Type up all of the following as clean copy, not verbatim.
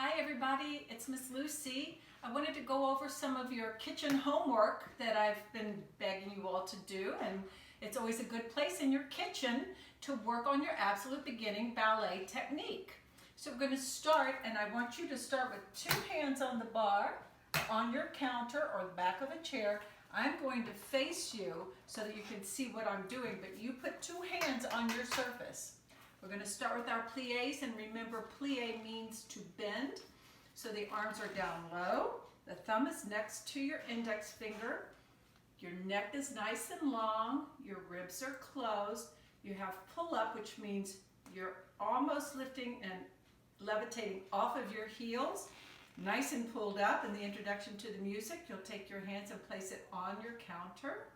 Hi everybody, it's Miss Lucy. I wanted to go over some of your kitchen homework that I've been begging you all to do, and it's always a good place in your kitchen to work on your absolute beginning ballet technique. So we're going to start, and I want you to start with two hands on the bar, on your counter or the back of a chair. I'm going to face you so that you can see what I'm doing, but you put two hands on your surface. We're going to start with our pliés, and remember, plié means to bend. So the arms are down low, the thumb is next to your index finger, your neck is nice and long, your ribs are closed, you have pull up, which means you're almost lifting and levitating off of your heels, nice and pulled up. In the introduction to the music, you'll take your hands and place it on your counter,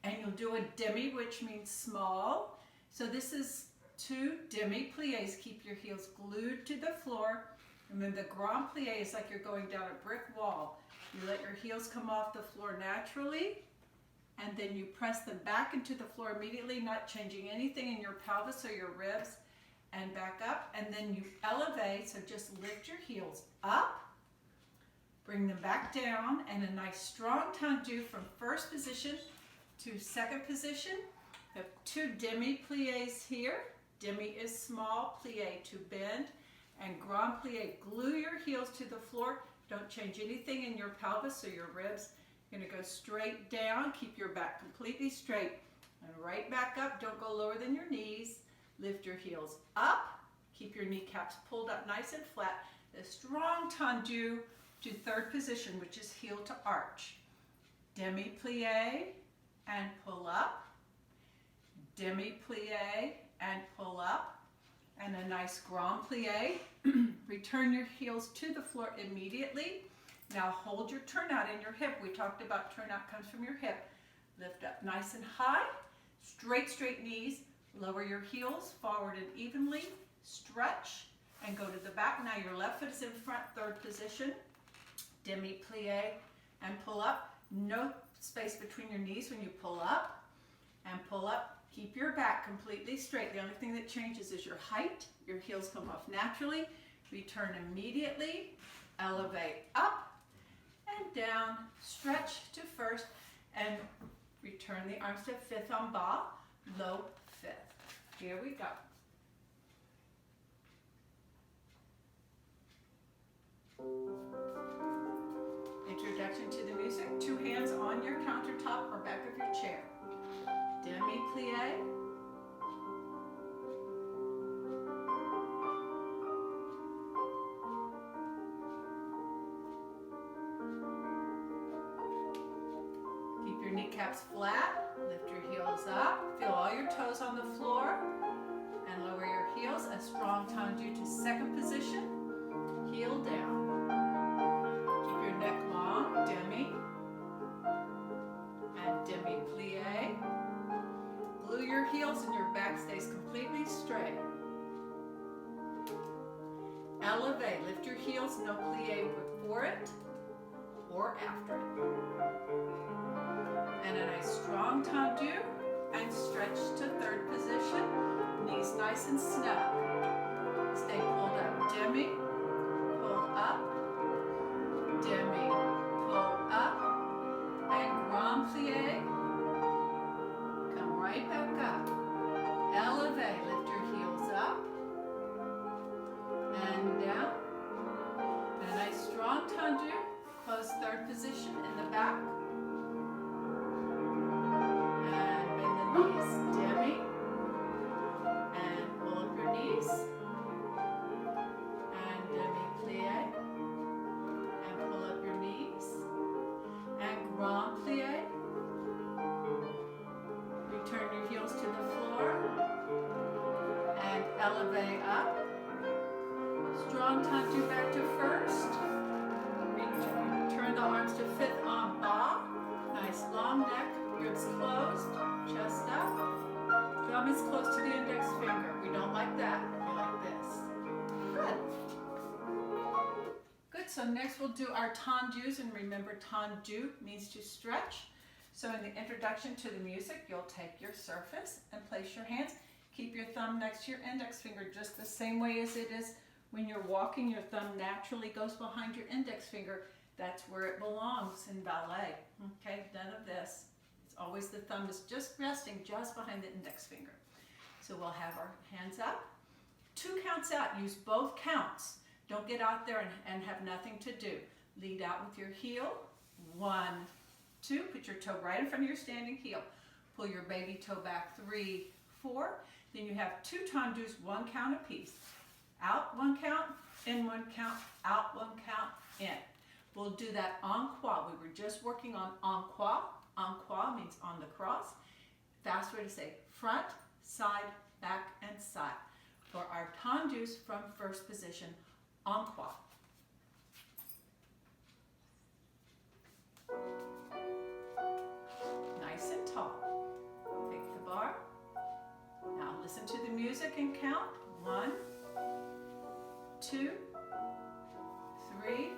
and you'll do a demi, which means small. So this is two demi pliés. Keep your heels glued to the floor. And then the grand plié is like you're going down a brick wall. You let your heels come off the floor naturally, and then you press them back into the floor immediately, not changing anything in your pelvis or your ribs, and back up. And then you elevate, so just lift your heels up, bring them back down, and a nice strong tendu from first position to second position. You have two demi pliés here. Demi is small, plié to bend, and grand plié. Glue your heels to the floor. Don't change anything in your pelvis or your ribs. You're going to go straight down. Keep your back completely straight. And right back up. Don't go lower than your knees. Lift your heels up. Keep your kneecaps pulled up nice and flat. A strong tendu to third position, which is heel to arch. Demi plié and pull up. Demi plié and pull up, and a nice grand plié. Return your heels to the floor immediately. Now hold your turnout in your hip. We talked about turnout comes from your hip. Lift up nice and high, straight knees. Lower your heels forward and evenly. Stretch and go to the back. Now your left foot is in front, third position. Demi plié and pull up. No space between your knees when you pull up, and pull up. Keep your back completely straight. The only thing that changes is your height. Your heels come off naturally. Return immediately. Elevate up and down. Stretch to first and return the arms to fifth en bas, low fifth. Here we go. Introduction to the music. Two hands on your countertop or back of your chair. Demi plié, keep your kneecaps flat, lift your heels up, feel all your toes on the floor, and lower your heels. A strong tendu to second position, heel down. Keep your neck long, demi, and demi plié. Glue your heels and your back stays completely straight. Elevate, lift your heels, no plié before it or after it. And a nice strong tendu and stretch to third position. Knees nice and snug. Stay pulled up. Demi, pull up. Demi, pull up. And grand plié. Right back up. Elevate, lift your heels up and down. And a nice strong tendu. Close third position in the back. And bend the knees. Demi. And pull up your knees. And demi plié. And pull up your knees. And grand plié. Turn your heels to the floor and elevate up. Strong tendu back to first. Turn the arms to fifth en bas. Nice long neck, ribs closed, chest up. Thumb is close to the index finger. We don't like that. We like this. Good. Good, so next we'll do our tendus, and remember tendu means to stretch. So in the introduction to the music, you'll take your surface and place your hands. Keep your thumb next to your index finger just the same way as it is When you're walking, your thumb naturally goes behind your index finger. That's where it belongs in ballet. Okay, none of this. It's always the thumb is just resting just behind the index finger. So we'll have our hands up. 2 counts out. Use both counts. Don't get out there and have nothing to do. Lead out with your heel. 1, 2. Put your toe right in front of your standing heel. Pull your baby toe back. 3, 4. Then you have 2 tendus, 1 count apiece. Out 1 count, in 1 count, out 1 count, in. We'll do that en croix. We were just working on en croix. En croix means on the cross. Fast way to say front, side, back, and side. For our tendus from first position, en croix. Nice and tall. Take the bar. Now listen to the music and count. 1, 2, 3,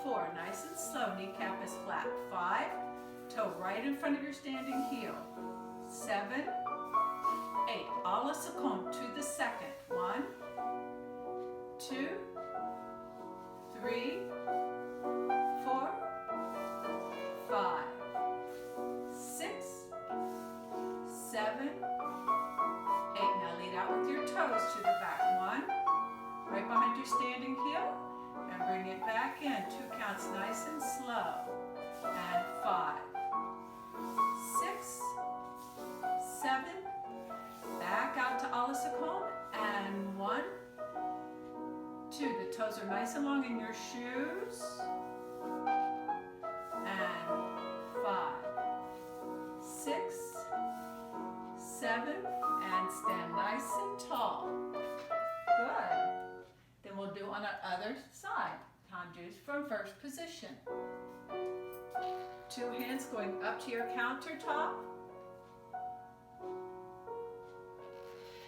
4. Nice and slow. Kneecap is flat. 5. Toe right in front of your standing heel. 7, 8. A la seconde to the second. 1, 2, 3, 4, 5, 6, 7, 8. Now lead out with your toes to the back. 1, right behind your standing heel, and bring it back in. 2 counts, nice and slow. And 5, 6, 7. Back out to a la seconde, and 1, 2. The toes are nice and long in your shoes. And 5, 6, 7, and stand nice and tall. Good. Then we'll do on our other side. Tendus from first position. 2 hands going up to your countertop.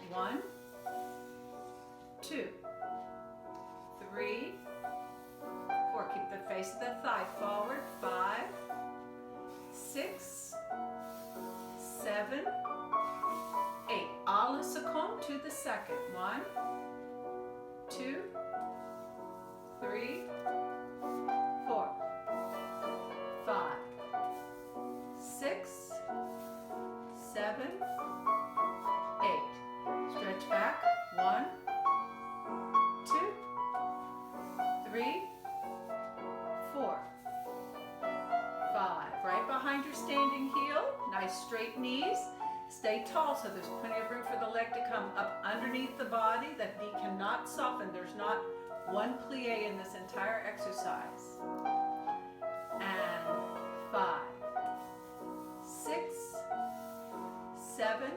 1, 2, 3, 4. Keep the face of the thigh forward. 5, 6, 7, 8. A la seconde to the second. 1, 2, 3, 4, 5, 6, 7, 8. Stretch back. 1, 2, 3, 4, 5. Right behind your standing heel. Nice straight knees. Stay tall so there's plenty of room for the leg to come up underneath the body. That knee cannot soften. There's not one plie in this entire exercise. And 5, 6, 7,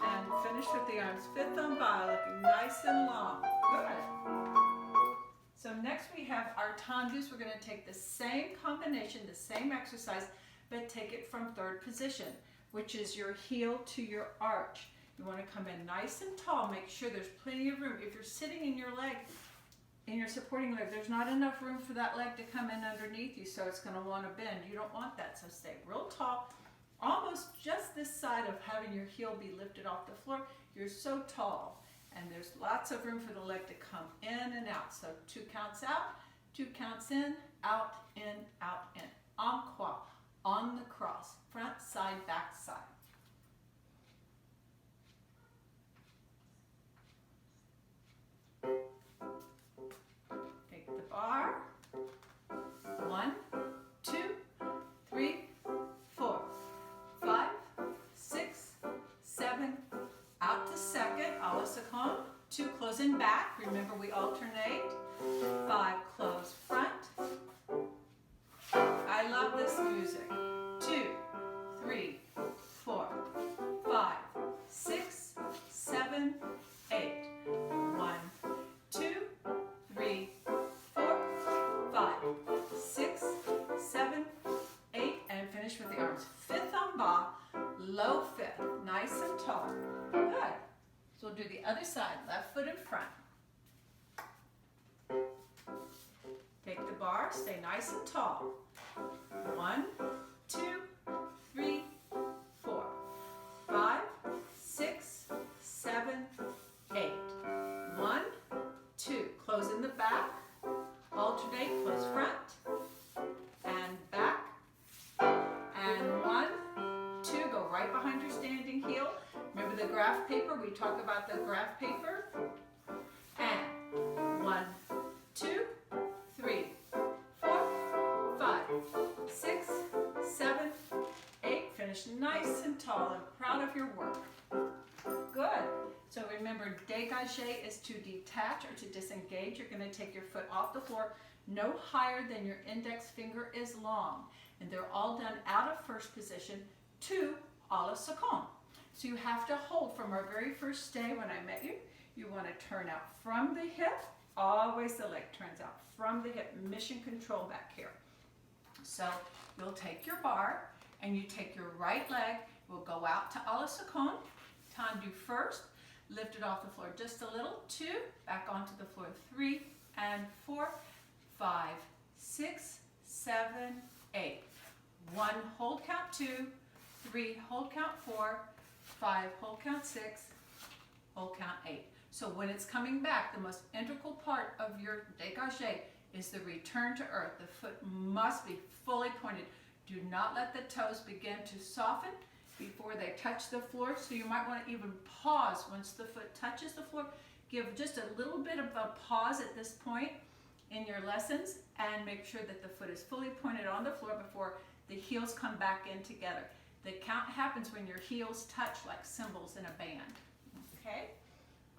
and finish with the arms fifth on by, looking nice and long. Good. So next we have our tendus. We're going to take the same combination, the same exercise, but take it from third position, which is your heel to your arch. You want to come in nice and tall. Make sure there's plenty of room. If you're sitting in your leg, in your supporting leg, there's not enough room for that leg to come in underneath you, so it's going to want to bend. You don't want that, so stay real tall. Almost just this side of having your heel be lifted off the floor. You're so tall, and there's lots of room for the leg to come in and out. So 2 counts out, 2 counts in, out, in, out, in. En croix, on the cross, front, side, back, side. Take the bar. 1, 2, 3, 4, 5, 6, 7, out to second, a la seconde. 2, close in back. Remember, we alternate. 5, close front. I love this music. 2, 3, 4, 5, 6, 7, 8. 1, 2, 3, 4, 5, 6, 7, 8, and finish with the arms fifth en bas, low fifth, nice and tall. Good. So we'll do the other side, left foot in front. Take the bar, stay nice and tall. 1, 2, 3, 4, 5, 6, 7, 8. 1, graph paper. We talk about the graph paper. And 1, 2, 3, 4, 5, 6, 7, 8. Finish nice and tall and proud of your work. Good. So remember, dégagé is to detach or to disengage. You're going to take your foot off the floor no higher than your index finger is long. And they're all done out of first position to à la seconde. So you have to hold from our very first day when I met you. You want to turn out from the hip. Always the leg turns out from the hip. Mission control back here. So you'll take your bar and you take your right leg. We'll go out to à la seconde. Tendu first. Lift it off the floor just a little. 2. Back onto the floor. 3 and 4, 5, 6, 7, 8. 1, hold count 2. 3, hold count 4. 5, hold count 6. Hold count 8. So when it's coming back, the most integral part of your dégagé is the return to earth. The foot must be fully pointed. Do not let the toes begin to soften before they touch the floor. So you might want to even pause once the foot touches the floor. Give just a little bit of a pause at this point in your lessons and make sure that the foot is fully pointed on the floor before the heels come back in together. The count happens when your heels touch like cymbals in a band. Okay?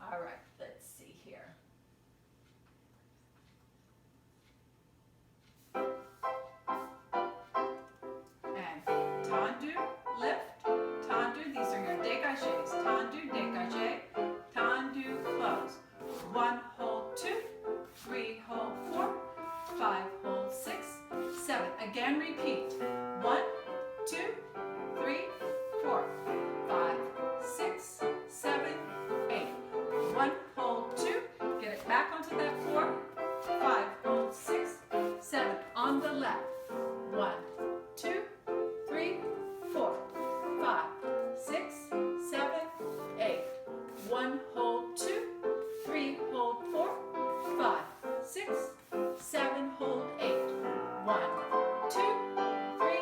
All right, let's see here. And tendu, lift, tendu. These are your dégagés. Tendu, dégagé, tendu, close. 1, hold 2, 3, hold 4, 5, hold 6, 7. Again, repeat. 1, 2, 3, 4, 5, 6, 7, 8. 1, hold 2. Get it back onto that floor. 5, hold 6, 7. On the left. 1, 2, 3, 4, 5, 6, 7, 8. 1, hold 2. 3, hold 4, 5, 6, 7, hold 8. 1, 2, 3,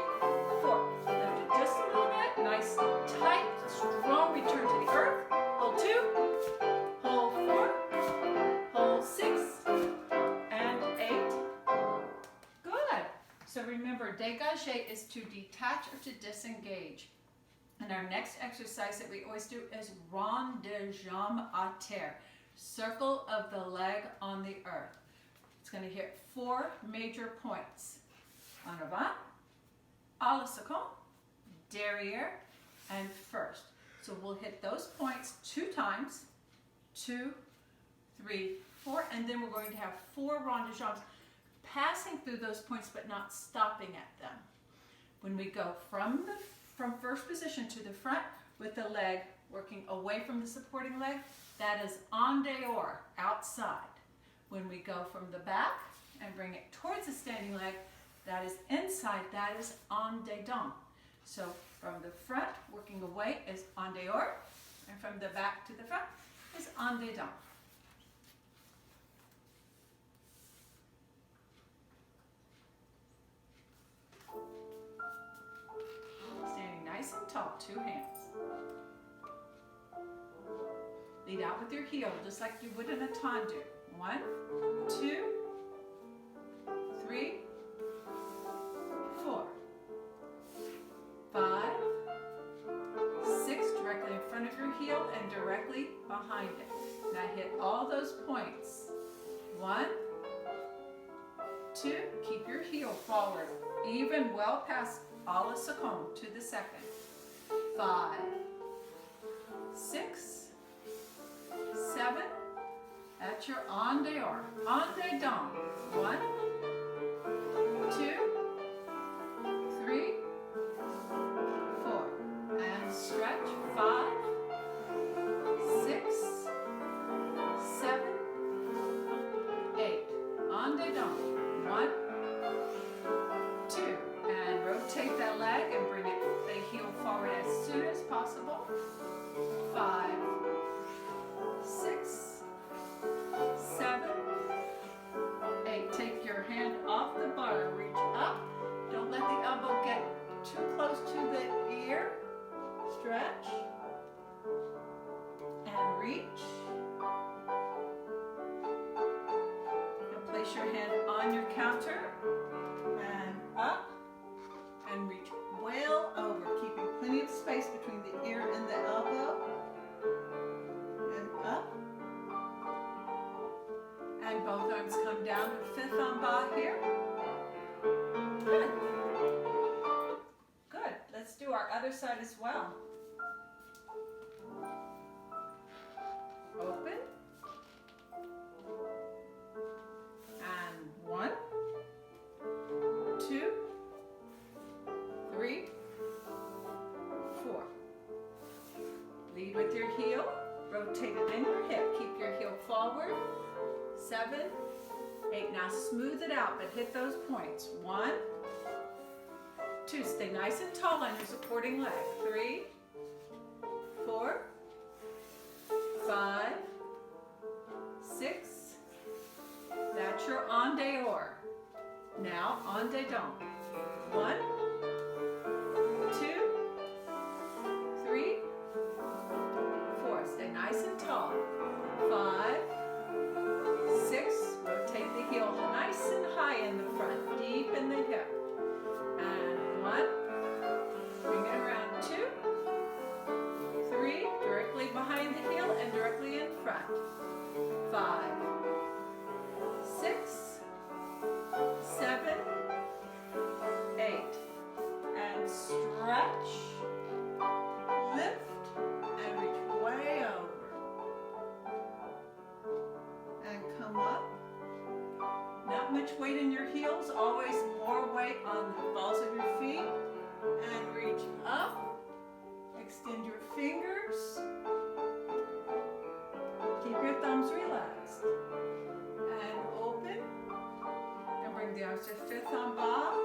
4. Lift it just a little bit. Nice, tight, strong return to the earth. Hold 2, hold 4, hold 6, and 8. Good. So remember, dégagé is to detach or to disengage. And our next exercise that we always do is rond de jambe à terre. Circle of the leg on the earth. It's going to hit 4 major points. En avant, à la seconde, derrière, and first. So we'll hit those points 2 times. 2, 3, 4, and then we're going to have 4 rond de jambes passing through those points but not stopping at them. When we go from first position to the front with the leg working away from the supporting leg, that is en dehors, outside. When we go from the back and bring it towards the standing leg, that is inside, that is en dedans. So from the front, working away is en dehors, and from the back to the front is en dedans. Standing nice and tall, 2 hands. Lead out with your heel, just like you would in a tendu. 1, 2, 3, 4, 5, 6, directly in front of your heel and directly behind it. Now hit all those points. 1, 2, keep your heel forward, even well past à la seconde to the second. 5, 6, 7, that's your en dehors, en dedans. 1, 2, 3, 4, and stretch. 5, 6, 7, 8, en dedans. 1, 2, and rotate that leg and bring it the heel forward as soon as possible. 5, 6, 7, 8. Take your reach. And place your hand on your counter and up and reach well over, keeping plenty of space between the ear and the elbow. And up. And both arms come down to fifth en bas here. Good. Good. Let's do our other side as well. Open. And 1, 2, 3, 4. Lead with your heel. Rotate it in your hip. Keep your heel forward. 7, 8. Now smooth it out, but hit those points. 1, 2. Stay nice and tall on your supporting leg. 3, 4, 5, 6. That's your en dehors. Now en dedans. 1, 2, 3, 4. Stay nice and tall. 5, 6. Rotate the heel nice and high in the front, deep in the hip. And 1. Bring it around. 2, 3. Directly behind the heel and directly in front. 5, 6, 7, 8. And stretch, lift, and reach way over. And come up. Not much weight in your heels, always more weight on the balls of your feet. And reach up. Extend your fingers. Keep your thumbs relaxed. And open. And bring the arms to fifth en bas.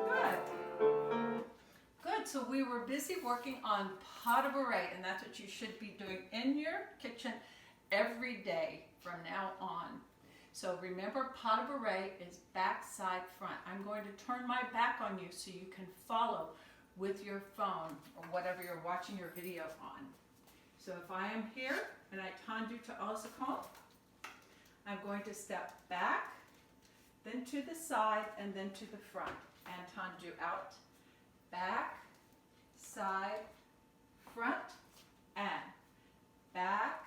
Good. Good. So we were busy working on pas de barre, and that's what you should be doing in your kitchen every day from now on. So remember, pas de barre is back, side, front. I'm going to turn my back on you so you can follow with your phone or whatever you're watching your video on. So if I am here and I tendu to haut second, I'm going to step back, then to the side, and then to the front. And tendu out, back, side, front, and back,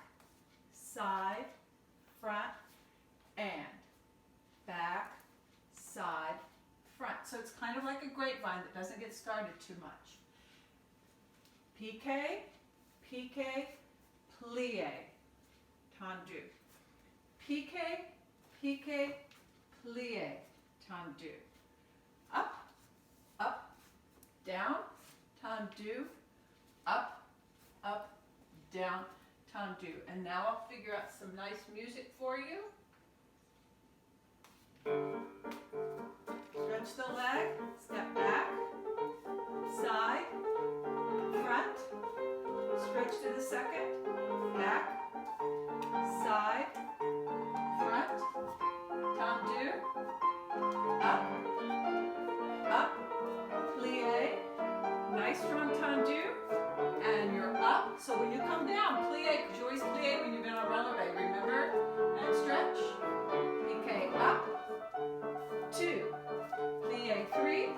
side, front, and back, side, front. So it's kind of like a grapevine that doesn't get started too much. Piqué, piqué, plie, tendu. Piqué, piqué, plie, tendu. Up, up, down, tendu, up, up, down, tendu. And now I'll figure out some nice music for you. Stretch the leg, step back, side, front, stretch to the second, back, side, front, tendu, up, up, plie, nice strong tendu, and you're up. So when you come down, plie, because you always plie when you've been on releve, remember? And stretch, piqué, up, 2, plie 3,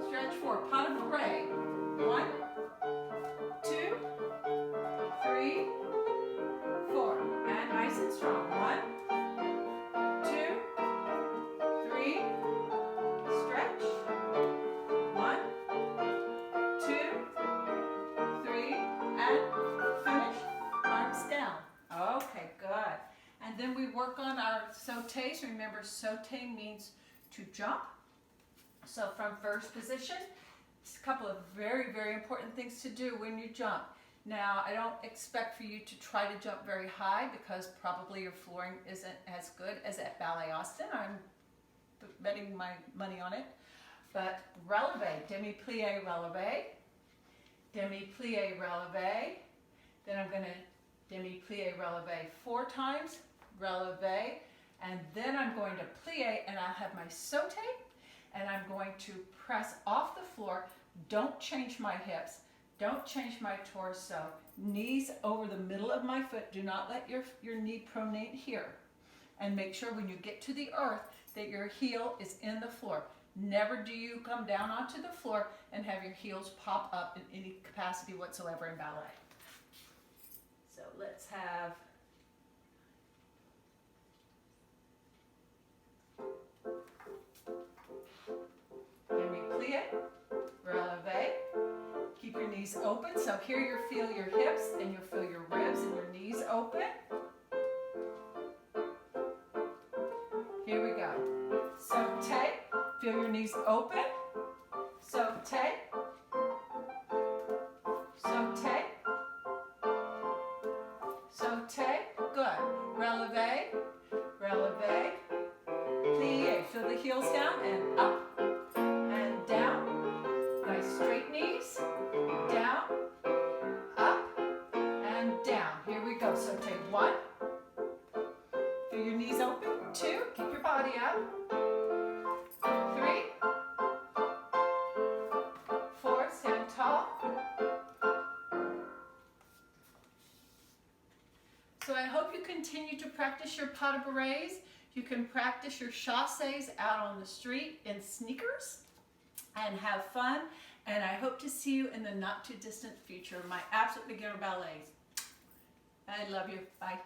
stretch 4, pas de barre, 1, 2, 3, 4, and nice and strong, 1, 2, 3, stretch, 1, 2, 3, and finish, arms down. Okay, good. And then we work on our sautés. Remember, sauté means to jump. So from first position, it's a couple of very, very important things to do when you jump. Now, I don't expect for you to try to jump very high because probably your flooring isn't as good as at Ballet Austin. I'm betting my money on it. But releve, demi-plie releve, demi-plie releve. Then I'm going to demi-plie releve 4 times, releve, and then I'm going to plie, and I'll have my sauté, and I'm going to press off the floor. Don't change my hips. Don't change my torso. Knees over the middle of my foot. Do not let your knee pronate here. And make sure when you get to the earth that your heel is in the floor. Never do you come down onto the floor and have your heels pop up in any capacity whatsoever in ballet. So let's have demi-plie, releve. Keep your knees open. So here you feel your hips and you'll feel your ribs and your knees open. Here we go. Sauté. Feel your knees open. Sauté. Sauté. Sauté. Good. Releve. Releve. Plie. Feel the heels down and up and down. Nice straight knees. Down. Up and down. Here we go. Sauté. 1. Feel your knees open. 2. Keep your body up. 3. 4. Stand tall. So I hope you continue to practice your pas de bourrées. You can practice your chassés out on the street in sneakers and have fun. And I hope to see you in the not too distant future. My Absolute Beginner Ballets. I love you. Bye.